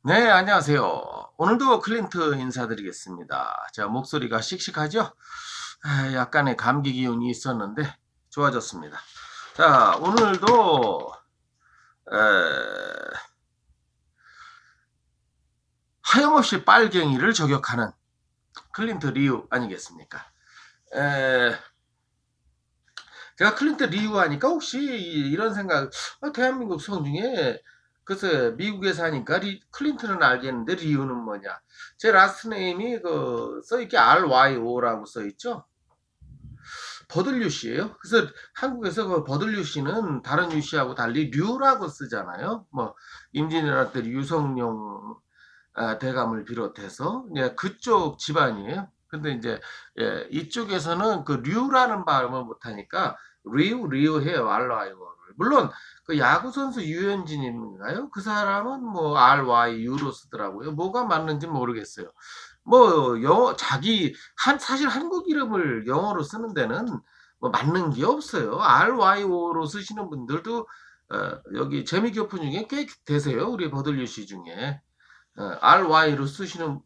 네, 안녕하세요. 오늘도 클린트 인사드리겠습니다. 자, 목소리가 씩씩하죠? 약간의 감기 기운이 있었는데 좋아졌습니다. 자, 오늘도 에, 하염없이 빨갱이를 저격하는 클린트 리우 아니겠습니까? 에, 제가 클린트 리우 하니까 혹시 이런 생각, 대한민국 성 중에 글쎄 미국에 사니까 클린트는 알겠는데 리우는 뭐냐? 제 라스트 네임이 써있게 RYO라고 써있죠? 버들류씨예요. 그래서 한국에서 그 버들류씨는 다른 유씨하고 달리 류라고 쓰잖아요. 뭐 임진왜란 때 유성룡 대감을 비롯해서 그쪽 집안이에요. 근데 이제 이쪽에서는 그 류라는 발음을 못하니까 리우 해요. RYO를. 물론 그 야구 선수 유현진인가요? 그 사람은 뭐 RYU로 쓰더라고요. 뭐가 맞는지 모르겠어요. 뭐 영어 사실 한국 이름을 영어로 쓰는 데는 뭐 맞는 게 없어요. RYO로 쓰시는 분들도 여기 재미교포 중에 꽤 되세요. 우리 버들류 씨 중에. RYU로 쓰시는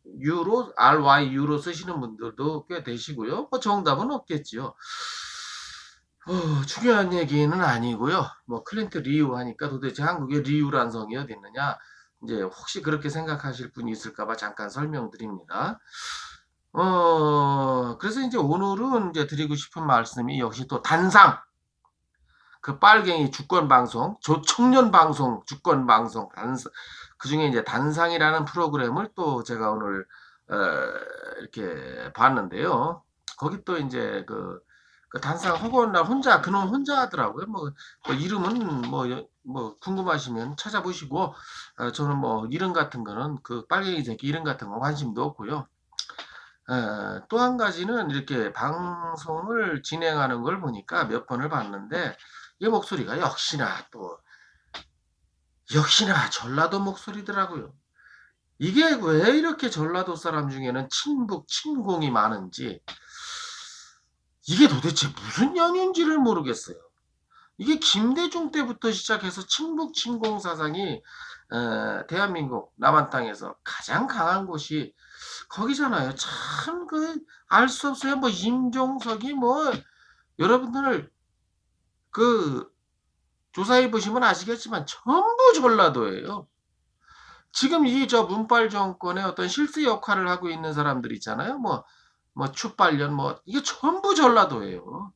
분들도 꽤 되시고요. 뭐 정답은 없겠지요. 중요한 얘기는 아니고요. 뭐 클린트 리우 하니까 도대체 한국에 리우란 성이 어디 있느냐? 이제 혹시 그렇게 생각하실 분이 있을까봐 잠깐 설명드립니다. 그래서 이제 오늘은 이제 드리고 싶은 말씀이 역시 또 단상, 그 빨갱이 주권 방송, 조청년 방송, 주권 방송, 그 중에 이제 단상이라는 프로그램을 또 제가 오늘 어, 이렇게 봤는데요. 거기 또 이제 그 단상 허구한 날 혼자 그놈 혼자 하더라고요. 뭐 이름은 뭐 궁금하시면 찾아보시고 저는 뭐 이름 같은 거는 그 빨갱이 새끼 이름 같은 거 관심도 없고요. 또 한 가지는 이렇게 방송을 진행하는 걸 보니까 몇 번을 봤는데 이 목소리가 역시나 전라도 목소리더라고요. 이게 왜 이렇게 전라도 사람 중에는 친북, 친공이 많은지 이게 도대체 무슨 연인지를 모르겠어요. 이게 김대중 때부터 시작해서 친북, 친공 사상이 대한민국 남한 땅에서 가장 강한 곳이 거기잖아요. 참 알 수 없어요. 뭐 임종석이 뭐 여러분들 그 조사해 보시면 아시겠지만 전부 전라도예요. 지금 이 저 문빨 정권의 어떤 실세 역할을 하고 있는 사람들 있잖아요. 뭐 추빨련 뭐 이게 전부 전라도예요.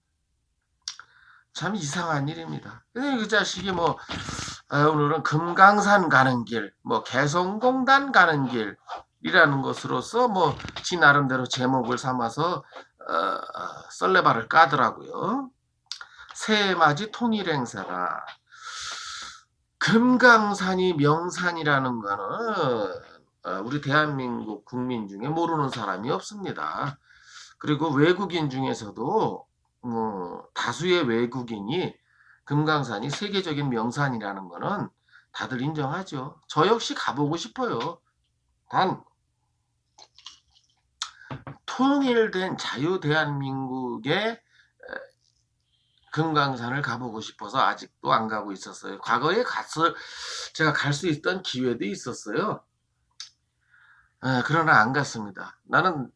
참 이상한 일입니다. 근데 그 자식이 뭐 오늘은 금강산 가는 길, 뭐 개성공단 가는 길이라는 것으로서 뭐 지 나름대로 제목을 삼아서 썰레발을 까더라고요. 새해맞이 통일행사다. 금강산이 명산이라는 거는 우리 대한민국 국민 중에 모르는 사람이 없습니다. 그리고 외국인 중에서도 다수의 외국인이 금강산이 세계적인 명산이라는 거는 다들 인정하죠. 저 역시 가보고 싶어요. 단 통일된 자유 대한민국의 금강산을 가보고 싶어서 아직도 안 가고 있었어요. 과거에 제가 갈 수 있던 기회도 있었어요. 그러나 안 갔습니다. 나는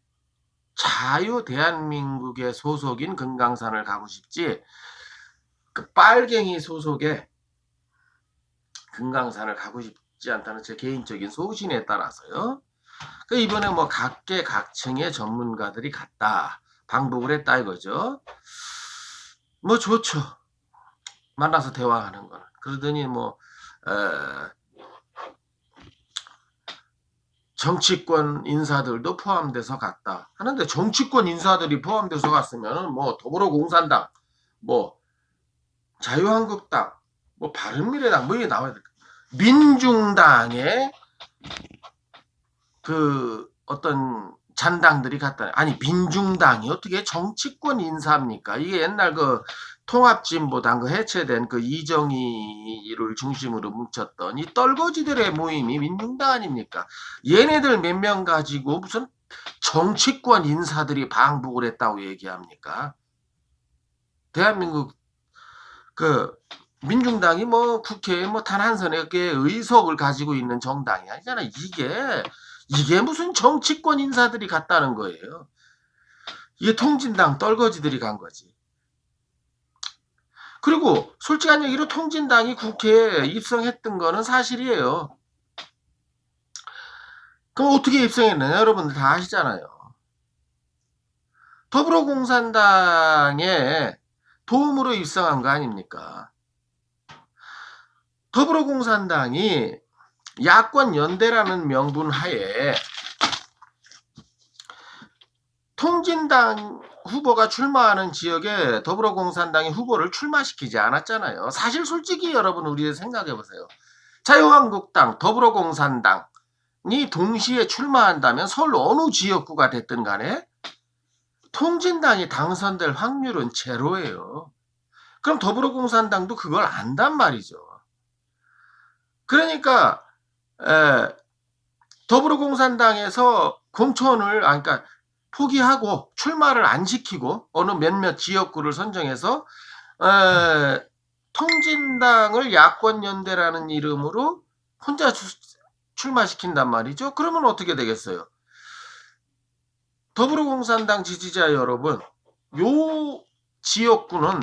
자유 대한민국의 소속인 금강산을 가고 싶지 그 빨갱이 소속의 금강산을 가고 싶지 않다는 제 개인적인 소신에 따라서요. 이번에 뭐 각계각층의 전문가들이 갔다. 방북을 했다 이거죠. 뭐 좋죠. 만나서 대화하는 거. 그러더니 뭐 정치권 인사들도 포함돼서 갔다 하는데 정치권 인사들이 포함돼서 갔으면 뭐 더불어공산당, 뭐 자유한국당, 뭐 바른미래당 뭐 이게 나와야 될까? 민중당의 그 어떤 잔당들이 갔다. 아니 민중당이 어떻게 정치권 인사입니까? 이게 옛날 그 통합진보당 그 해체된 그 이정희를 중심으로 뭉쳤던 이 떨거지들의 모임이 민중당 아닙니까? 얘네들 몇 명 가지고 무슨 정치권 인사들이 방북을 했다고 얘기합니까? 대한민국 그 민중당이 뭐 국회에 뭐 단 한 선의 의석을 가지고 있는 정당이 아니잖아. 이게 무슨 정치권 인사들이 갔다는 거예요. 이게 통진당 떨거지들이 간 거지. 그리고 솔직한 얘기로 통진당이 국회에 입성했던 거는 사실이에요. 그럼 어떻게 입성했느냐? 여러분들 다 아시잖아요. 더불어공산당의 도움으로 입성한 거 아닙니까? 더불어공산당이 야권연대라는 명분 하에 통진당 후보가 출마하는 지역에 더불어공산당이 후보를 출마시키지 않았잖아요. 사실 솔직히 여러분 우리 생각해보세요. 자유한국당, 더불어공산당이 동시에 출마한다면 서울 어느 지역구가 됐든 간에 통진당이 당선될 확률은 제로예요. 그럼 더불어공산당도 그걸 안단 말이죠. 그러니까 더불어공산당에서 공천을 그러니까 포기하고 출마를 안 시키고 어느 몇몇 지역구를 선정해서 통진당을 야권연대라는 이름으로 혼자 출마시킨단 말이죠. 그러면 어떻게 되겠어요? 더불어공산당 지지자 여러분, 요 지역구는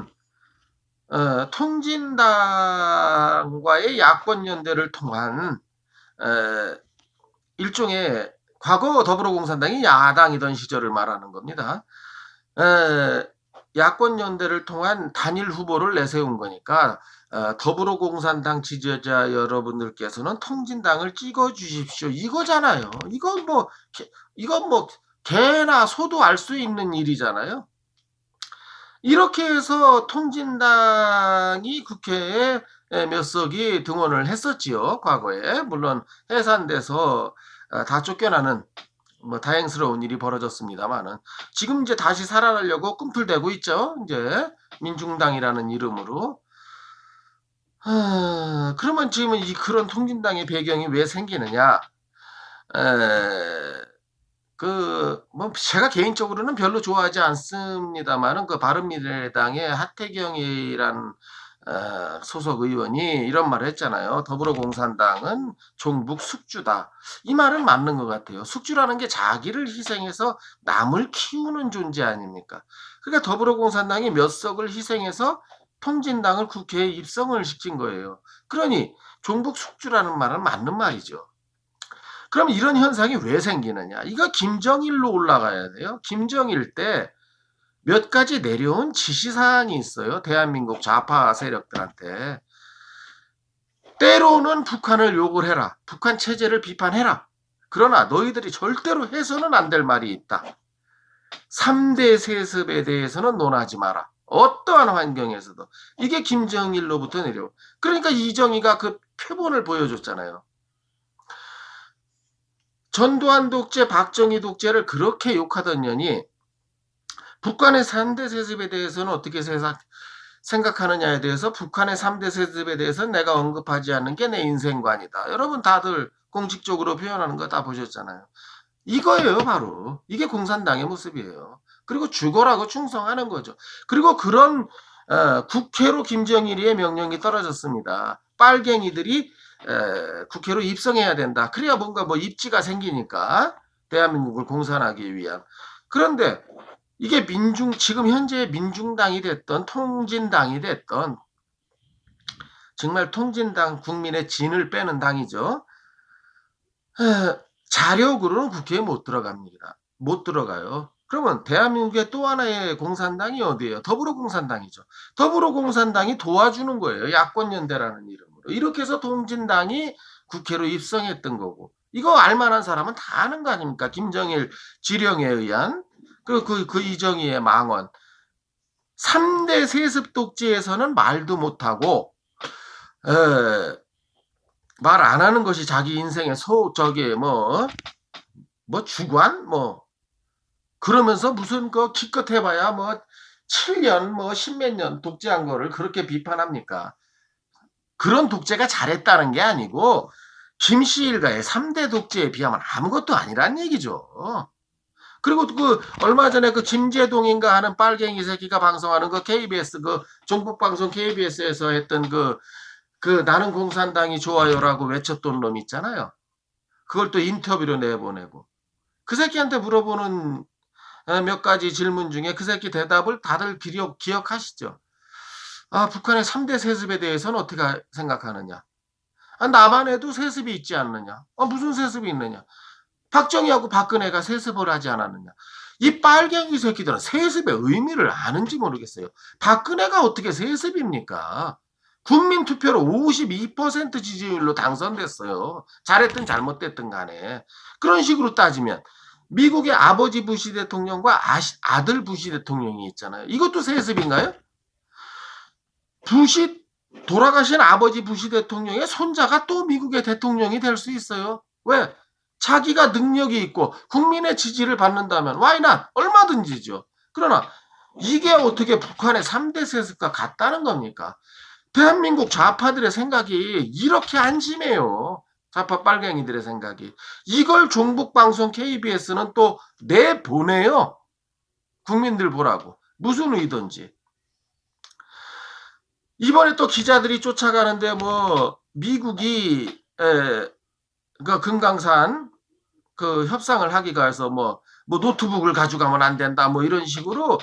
통진당과의 야권연대를 통한 일종의 과거 더불어공산당이 야당이던 시절을 말하는 겁니다. 야권연대를 통한 단일 후보를 내세운 거니까 더불어공산당 지지자 여러분들께서는 통진당을 찍어주십시오. 이거잖아요. 이건 뭐 개나 소도 알 수 있는 일이잖아요. 이렇게 해서 통진당이 국회에 몇 석이 등원을 했었지요. 과거에. 물론 해산돼서 다 쫓겨나는 뭐 다행스러운 일이 벌어졌습니다만은 지금 이제 다시 살아나려고 꿈틀대고 있죠. 이제 민중당이라는 이름으로. 그러면 지금 그런 통진당의 배경이 왜 생기느냐? 뭐 제가 개인적으로는 별로 좋아하지 않습니다만은 그 바른미래당의 하태경이란 소속 의원이 이런 말을 했잖아요. 더불어공산당은 종북 숙주다. 이 말은 맞는 것 같아요. 숙주라는 게 자기를 희생해서 남을 키우는 존재 아닙니까? 그러니까 더불어공산당이 몇 석을 희생해서 통진당을 국회에 입성을 시킨 거예요. 그러니 종북 숙주라는 말은 맞는 말이죠. 그럼 이런 현상이 왜 생기느냐? 이거 김정일로 올라가야 돼요. 김정일 때 몇 가지 내려온 지시사항이 있어요. 대한민국 좌파 세력들한테. 때로는 북한을 욕을 해라. 북한 체제를 비판해라. 그러나 너희들이 절대로 해서는 안 될 말이 있다. 3대 세습에 대해서는 논하지 마라. 어떠한 환경에서도. 이게 김정일로부터 내려온. 그러니까 이정희가 그 표본을 보여줬잖아요. 전두환 독재, 박정희 독재를 그렇게 욕하던 년이 북한의 3대 세습에 대해서는 어떻게 생각하느냐에 대해서 북한의 3대 세습에 대해서는 내가 언급하지 않는 게 내 인생관이다. 여러분 다들 공식적으로 표현하는 거 다 보셨잖아요. 이거예요 바로. 이게 공산당의 모습이에요. 그리고 죽어라고 충성하는 거죠. 그리고 그런 국회로 김정일의 명령이 떨어졌습니다. 빨갱이들이 국회로 입성해야 된다. 그래야 뭔가 뭐 입지가 생기니까 대한민국을 공산하기 위한. 그런데 이게 지금 현재 민중당이 됐던 통진당이 됐던 정말 통진당 국민의 진을 빼는 당이죠. 자력으로는 국회에 못 들어갑니다. 못 들어가요. 그러면 대한민국의 또 하나의 공산당이 어디예요? 더불어공산당이죠. 더불어공산당이 도와주는 거예요. 야권연대라는 이름으로. 이렇게 해서 통진당이 국회로 입성했던 거고. 이거 알만한 사람은 다 아는 거 아닙니까? 김정일 지령에 의한 그 이정희의 망언. 3대 세습 독재에서는 말도 못하고 말 안 하는 것이 자기 인생의 주관 그러면서 무슨 기껏 해봐야 7년 십몇 년 독재한 거를 그렇게 비판합니까? 그런 독재가 잘했다는 게 아니고 김씨 일가의 3대 독재에 비하면 아무것도 아니란 얘기죠. 그리고 그 얼마 전에 그 김재동인가 하는 빨갱이 새끼가 방송하는 그 KBS 그 종북방송 KBS에서 했던 그 나는 공산당이 좋아요라고 외쳤던 놈 있잖아요. 그걸 또 인터뷰로 내보내고 그 새끼한테 물어보는 몇 가지 질문 중에 그 새끼 대답을 다들 기억하시죠? 북한의 3대 세습에 대해서는 어떻게 생각하느냐? 남한에도 세습이 있지 않느냐? 무슨 세습이 있느냐? 박정희하고 박근혜가 세습을 하지 않았느냐? 이 빨갱이 새끼들은 세습의 의미를 아는지 모르겠어요. 박근혜가 어떻게 세습입니까? 국민투표로 52% 지지율로 당선됐어요. 잘했든 잘못됐든 간에. 그런 식으로 따지면 미국의 아버지 부시 대통령과 아들 부시 대통령이 있잖아요. 이것도 세습인가요? 돌아가신 아버지 부시 대통령의 손자가 또 미국의 대통령이 될 수 있어요. 왜? 자기가 능력이 있고 국민의 지지를 받는다면 why not? 얼마든지죠. 그러나 이게 어떻게 북한의 3대 세습과 같다는 겁니까? 대한민국 좌파들의 생각이 이렇게 안심해요. 좌파 빨갱이들의 생각이. 이걸 종북방송 KBS는 또 내보내요. 국민들 보라고. 무슨 의도인지. 이번에 또 기자들이 쫓아가는데 미국이 그 금강산 그 협상을 하기가 해서 뭐 노트북을 가져가면 안 된다 이런 식으로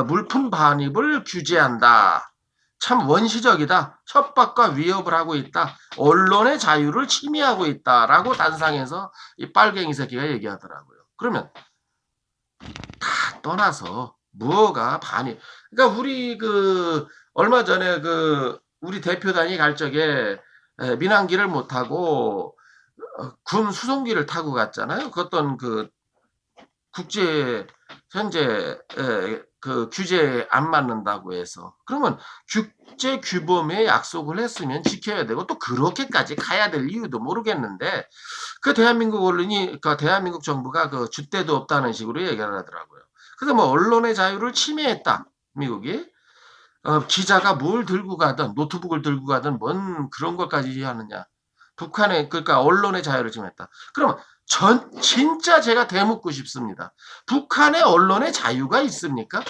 물품 반입을 규제한다. 참 원시적이다. 협박과 위협을 하고 있다. 언론의 자유를 침해하고 있다라고 단상에서 이 빨갱이 새끼가 얘기하더라고요. 그러면 다 떠나서 뭐가 반입? 그러니까 우리 얼마 전에 우리 대표단이 갈 적에 민항기를 못 타고 군 수송기를 타고 갔잖아요. 그 어떤 국제 현재 그 규제에 안 맞는다고 해서 그러면 국제 규범에 약속을 했으면 지켜야 되고 또 그렇게까지 가야 될 이유도 모르겠는데 그 대한민국 언론이 대한민국 정부가 줏대도 없다는 식으로 얘기를 하더라고요. 그래서 언론의 자유를 침해했다 미국이. 기자가 뭘 들고 가든 노트북을 들고 가든 뭔 그런 것까지 하느냐. 북한의 그러니까 언론의 자유를 침해했다. 그러면 진짜 제가 대묻고 싶습니다. 북한의 언론의 자유가 있습니까?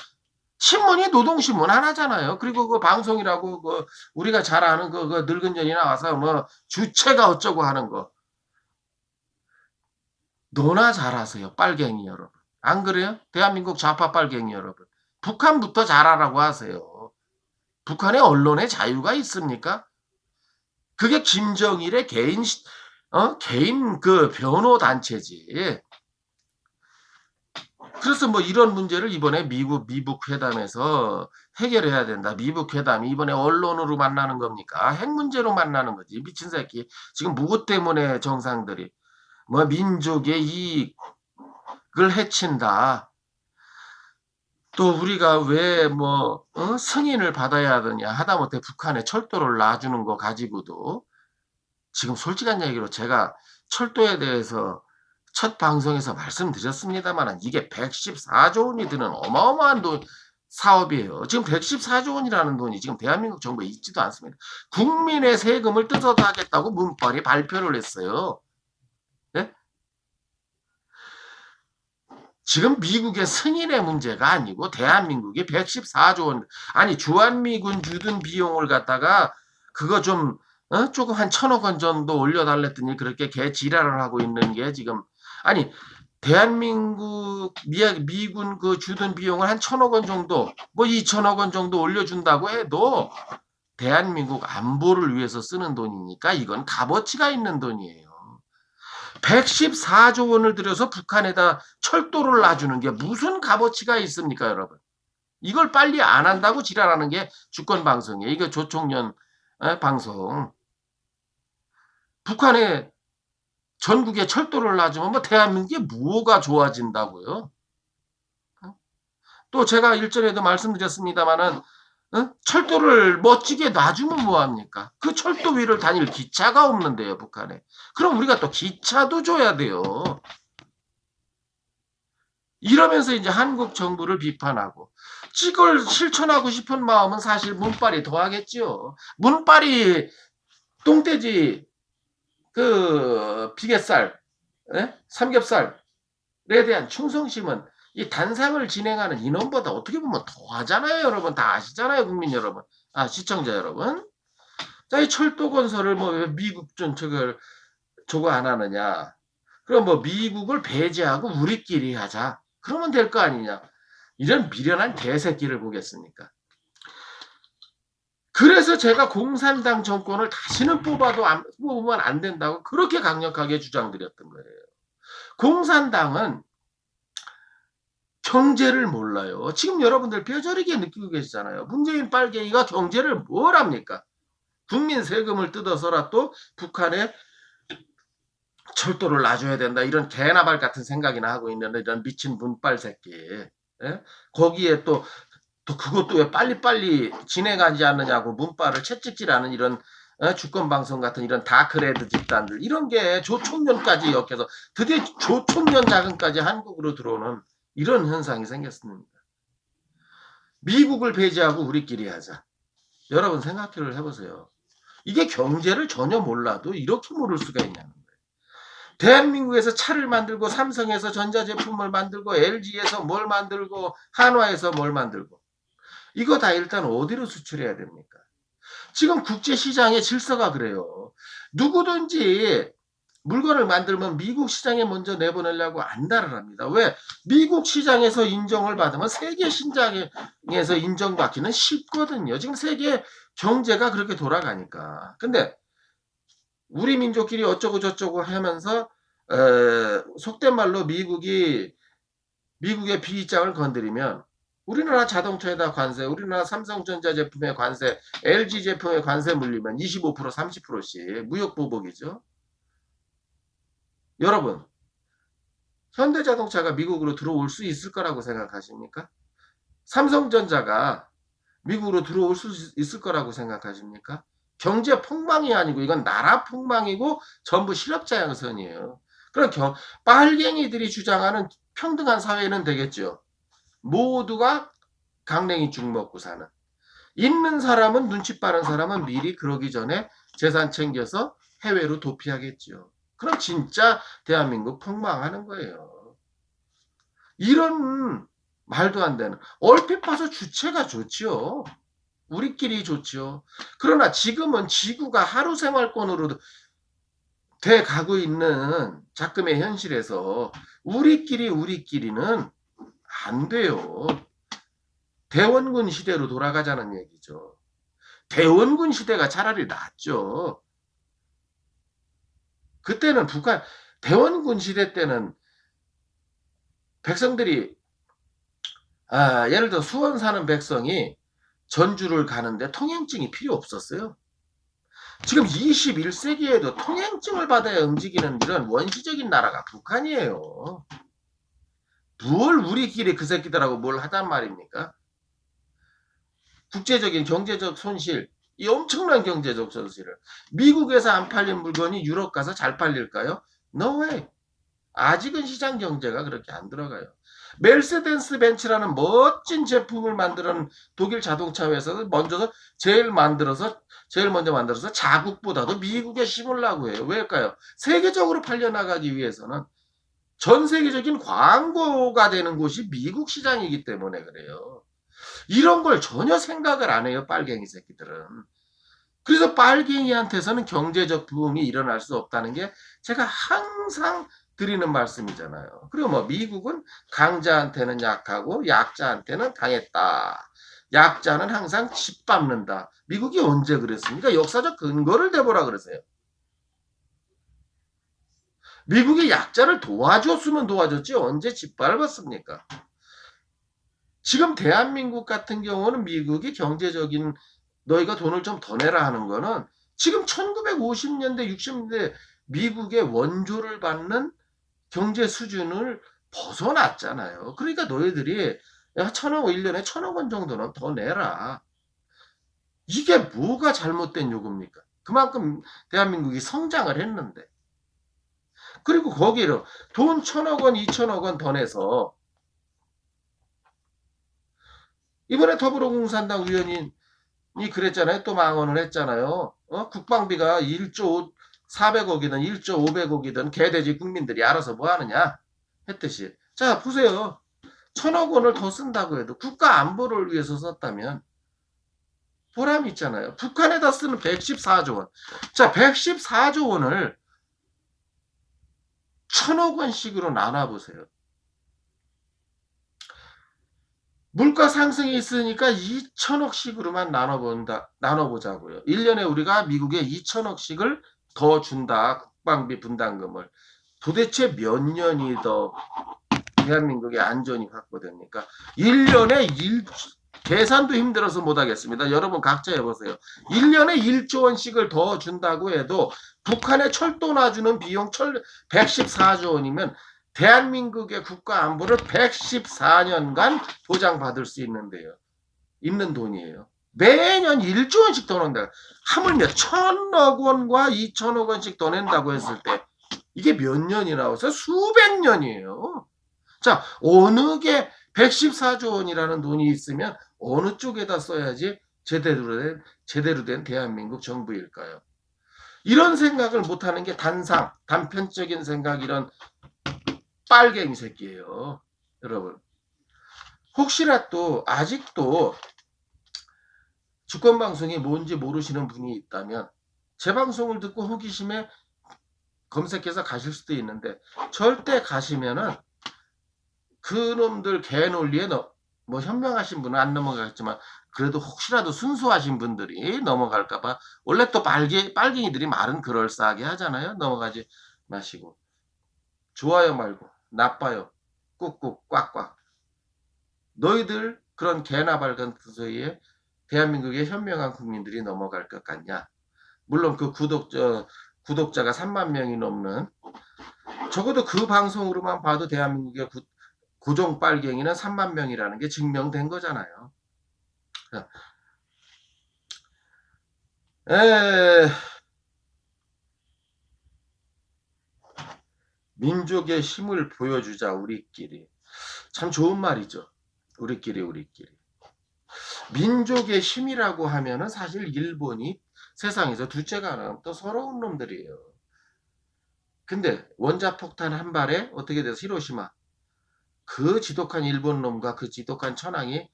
신문이 노동신문 하나잖아요. 그리고 그 방송이라고 우리가 잘 아는 그 늙은 년이 나와서 주체가 어쩌고 하는 거. 너나 잘하세요. 빨갱이 여러분. 안 그래요? 대한민국 좌파 빨갱이 여러분. 북한부터 잘하라고 하세요. 북한의 언론의 자유가 있습니까? 그게 김정일의 개인 변호 단체지. 그래서 이런 문제를 이번에 미국 회담에서 해결해야 된다. 미국 회담이 이번에 언론으로 만나는 겁니까? 핵 문제로 만나는 거지. 미친 새끼. 지금 무엇 때문에 정상들이 민족의 이익을 해친다. 또 우리가 왜 승인을 받아야 하느냐. 하다못해 북한에 철도를 놔주는 거 가지고도 지금 솔직한 얘기로 제가 철도에 대해서 첫 방송에서 말씀드렸습니다만 이게 114조 원이 드는 어마어마한 사업이에요. 지금 114조 원이라는 돈이 지금 대한민국 정부에 있지도 않습니다. 국민의 세금을 뜯어서 하겠다고 문빨이 발표를 했어요. 네? 지금 미국의 승인의 문제가 아니고 대한민국이 114조 원 아니 주한미군 주둔 비용을 갖다가 그거 좀 조금 한 1,000억 원 정도 올려달랬더니 그렇게 개지랄을 하고 있는 게 지금 아니 대한민국 미군 그 주둔 비용을 한 1,000억 원 정도 2,000억 원 정도 올려준다고 해도 대한민국 안보를 위해서 쓰는 돈이니까 이건 값어치가 있는 돈이에요. 114조 원을 들여서 북한에다 철도를 놔주는 게 무슨 값어치가 있습니까 여러분. 이걸 빨리 안 한다고 지랄하는 게 주권방송이에요. 이거 조총련 방송. 북한에 전국에 철도를 놔주면 대한민국이 뭐가 좋아진다고요? 또 제가 일전에도 말씀드렸습니다마는 철도를 멋지게 놔주면 뭐합니까? 그 철도 위를 다닐 기차가 없는데요, 북한에. 그럼 우리가 또 기차도 줘야 돼요. 이러면서 이제 한국 정부를 비판하고 이걸 실천하고 싶은 마음은 사실 문빨이 더하겠지요. 문빨이 똥돼지 비계살, 삼겹살에 대한 충성심은 이 단상을 진행하는 인원보다 어떻게 보면 더 하잖아요, 여러분. 다 아시잖아요, 국민 여러분. 시청자 여러분. 자, 이 철도 건설을 뭐 미국 전책을 저거 안 하느냐. 그럼 뭐 미국을 배제하고 우리끼리 하자. 그러면 될 거 아니냐. 이런 미련한 개새끼를 보겠습니까? 그래서 제가 공산당 정권을 다시는 뽑으면 안 된다고 그렇게 강력하게 주장드렸던 거예요. 공산당은 경제를 몰라요. 지금 여러분들 뼈저리게 느끼고 계시잖아요. 문재인 빨갱이가 경제를 뭘 합니까? 국민 세금을 뜯어서라도 북한에 철도를 놔줘야 된다. 이런 개나발 같은 생각이나 하고 있는 이런 미친 문빨 새끼. 예? 거기에 또 그것도 왜 빨리빨리 진행하지 않느냐고 문빨을 채찍질하는 이런 주권방송 같은 이런 다크레드 집단들 이런 게 조총련까지 엮여서 드디어 조총련 자금까지 한국으로 들어오는 이런 현상이 생겼습니다. 미국을 배제하고 우리끼리 하자. 여러분 생각을 해보세요. 이게 경제를 전혀 몰라도 이렇게 모를 수가 있냐는 거예요. 대한민국에서 차를 만들고 삼성에서 전자제품을 만들고 LG에서 뭘 만들고 한화에서 뭘 만들고 이거 다 일단 어디로 수출해야 됩니까? 지금 국제시장의 질서가 그래요. 누구든지 물건을 만들면 미국 시장에 먼저 내보내려고 안달을 합니다. 왜? 미국 시장에서 인정을 받으면 세계 시장에서 인정받기는 쉽거든요. 지금 세계 경제가 그렇게 돌아가니까. 근데 우리 민족끼리 어쩌고 저쩌고 하면서 속된 말로 미국의 비입장을 건드리면 우리나라 자동차에다 관세, 우리나라 삼성전자 제품에 관세, LG 제품에 관세 물리면 25% 30%씩 무역보복이죠. 여러분 현대자동차가 미국으로 들어올 수 있을 거라고 생각하십니까? 삼성전자가 미국으로 들어올 수 있을 거라고 생각하십니까? 경제 폭망이 아니고 이건 나라 폭망이고 전부 실업자 양선이에요. 그럼 빨갱이들이 주장하는 평등한 사회는 되겠죠. 모두가 강냉이 죽 먹고 사는. 있는 사람은 눈치 빠른 사람은 미리 그러기 전에 재산 챙겨서 해외로 도피하겠죠. 그럼 진짜 대한민국 폭망하는 거예요. 이런 말도 안 되는. 얼핏 봐서 주체가 좋지요. 우리끼리 좋죠. 그러나 지금은 지구가 하루 생활권으로 돼 가고 있는 작금의 현실에서 우리끼리는 안 돼요. 대원군 시대로 돌아가자는 얘기죠. 대원군 시대가 차라리 낫죠. 그때는 대원군 시대 때는 백성들이 예를 들어 수원 사는 백성이 전주를 가는데 통행증이 필요 없었어요. 지금 21세기에도 통행증을 받아야 움직이는 이런 원시적인 나라가 북한이에요. 뭘 우리끼리 그 새끼들하고 뭘 하단 말입니까? 국제적인 경제적 손실, 이 엄청난 경제적 손실을 미국에서 안 팔린 물건이 유럽 가서 잘 팔릴까요? No way. 아직은 시장 경제가 그렇게 안 들어가요. 메르세데스 벤츠라는 멋진 제품을 만드는 독일 자동차 회사는 제일 먼저 만들어서 자국보다도 미국에 심으려고 해요. 왜일까요? 세계적으로 팔려나가기 위해서는 전 세계적인 광고가 되는 곳이 미국 시장이기 때문에 그래요. 이런 걸 전혀 생각을 안 해요, 빨갱이 새끼들은. 그래서 빨갱이한테서는 경제적 부흥이 일어날 수 없다는 게 제가 항상 드리는 말씀이잖아요. 그리고 뭐 미국은 강자한테는 약하고 약자한테는 강했다. 약자는 항상 짓밟는다. 미국이 언제 그랬습니까? 역사적 근거를 대보라 그러세요. 미국이 약자를 도와줬으면 도와줬지 언제 짓밟았습니까? 지금 대한민국 같은 경우는 미국이 경제적인 너희가 돈을 좀 더 내라 하는 거는 지금 1950년대 60년대 미국의 원조를 받는 경제 수준을 벗어났잖아요. 그러니까 너희들이 1년에 1,000원 정도는 더 내라. 이게 뭐가 잘못된 요구입니까? 그만큼 대한민국이 성장을 했는데. 그리고 거기로 돈 1,000억 원, 2,000억 원 더 내서 이번에 더불어공산당 의원이 그랬잖아요. 또 망언을 했잖아요. 국방비가 1조 400억이든 1조 500억이든 개돼지 국민들이 알아서 뭐 하느냐 했듯이. 자 보세요. 천억 원을 더 쓴다고 해도 국가 안보를 위해서 썼다면 보람이 있잖아요. 북한에다 쓰는 114조 원. 자, 114조 원을 천억 원씩으로 나눠보세요. 물가 상승이 있으니까 2천억씩으로만 나눠보자고요. 1년에 우리가 미국에 2천억씩을 더 준다. 국방비 분담금을. 도대체 몇 년이 더 대한민국의 안전이 확보됩니까? 1년에 계산도 힘들어서 못하겠습니다. 여러분 각자 해보세요. 1년에 1조 원씩을 더 준다고 해도 북한에 철도 놔주는 비용 114조 원이면 대한민국의 국가 안보를 114년간 보장받을 수 있는 돈이에요. 매년 1조 원씩 더 낸다. 하물며 1,000억 원과 2천억 원씩 더 낸다고 했을 때 이게 몇 년이 나와서 수백 년이에요. 자, 어느 게 114조 원이라는 돈이 있으면 어느 쪽에다 써야지 제대로 된 대한민국 정부일까요? 이런 생각을 못하는 게 단편적인 생각, 이런 빨갱이 새끼예요. 여러분. 혹시라도 아직도 주권방송이 뭔지 모르시는 분이 있다면 제 방송을 듣고 호기심에 검색해서 가실 수도 있는데, 절대 가시면은 그놈들 개논리에 뭐 현명하신 분은 안 넘어가겠지만 그래도 혹시라도 순수하신 분들이 넘어갈까봐, 원래 또 빨갱이들이 말은 그럴싸하게 하잖아요. 넘어가지 마시고 좋아요 말고 나빠요 꾹꾹 꽉꽉. 너희들 그런 개나 발 같은 소리에 대한민국의 현명한 국민들이 넘어갈 것 같냐? 물론 그 구독자가 3만 명이 넘는, 적어도 그 방송으로만 봐도 대한민국의 고정 빨갱이는 3만 명이라는 게 증명된 거잖아요. 민족의 힘을 보여주자 우리끼리. 참 좋은 말이죠. 우리끼리. 민족의 힘이라고 하면은 사실 일본이 세상에서 둘째가 나면 또 서러운 놈들이에요. 근데 원자폭탄 한 발에 어떻게 돼서 히로시마, 그 지독한 일본 놈과 그 지독한 천황이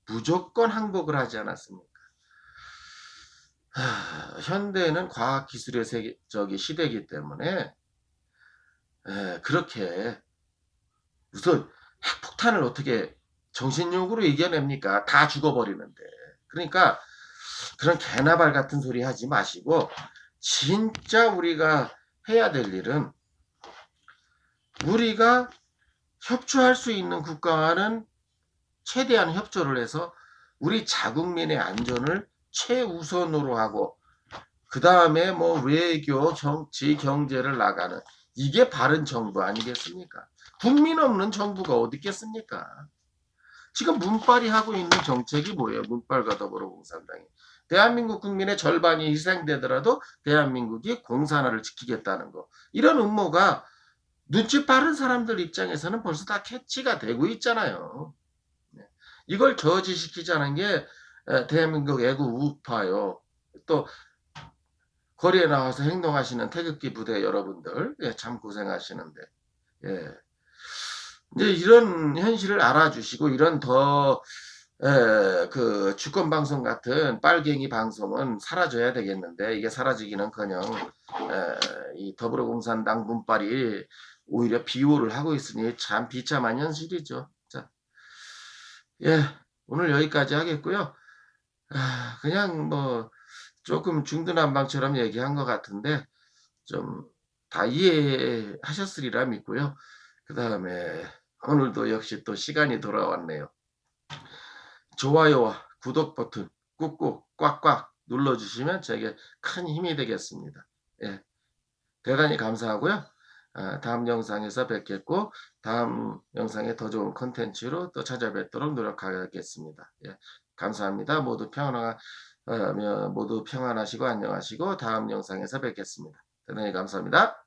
무조건 항복을 하지 않았습니까? 현대는 과학기술의 시대이기 때문에 그렇게 무슨 핵폭탄을 어떻게 정신력으로 이겨냅니까? 다 죽어버리는데. 그러니까 그런 개나발 같은 소리 하지 마시고, 진짜 우리가 해야 될 일은, 우리가 협조할 수 있는 국가와는 최대한 협조를 해서 우리 자국민의 안전을 최우선으로 하고, 그 다음에 뭐 외교, 정치, 경제를 나가는, 이게 바른 정부 아니겠습니까? 국민 없는 정부가 어디 있겠습니까? 지금 문빨이 하고 있는 정책이 뭐예요? 문빨과 더불어공산당이. 대한민국 국민의 절반이 희생되더라도 대한민국이 공산화를 지키겠다는 거. 이런 음모가 눈치 빠른 사람들 입장에서는 벌써 다 캐치가 되고 있잖아요. 이걸 저지시키자는 게 대한민국 애국 우파요. 또 거리에 나와서 행동하시는 태극기 부대 여러분들, 참 고생하시는데, 이제 이런 현실을 알아주시고, 이런 그 주권방송 같은 빨갱이 방송은 사라져야 되겠는데, 이게 사라지기는커녕 이 더불어공산당 문빨이 오히려 비호를 하고 있으니 참 비참한 현실이죠. 자, 오늘 여기까지 하겠고요. 그냥 뭐 조금 중두난방처럼 얘기한 것 같은데 좀 다 이해하셨으리라 믿고요. 그 다음에 오늘도 역시 또 시간이 돌아왔네요. 좋아요와 구독 버튼 꾹꾹 꽉꽉 눌러주시면 제게 큰 힘이 되겠습니다. 대단히 감사하고요. 다음 영상에서 뵙겠고, 다음 영상에 더 좋은 컨텐츠로 또 찾아뵙도록 노력하겠습니다. 감사합니다. 모두 평안하시고 안녕하시고 다음 영상에서 뵙겠습니다. 대단히 감사합니다.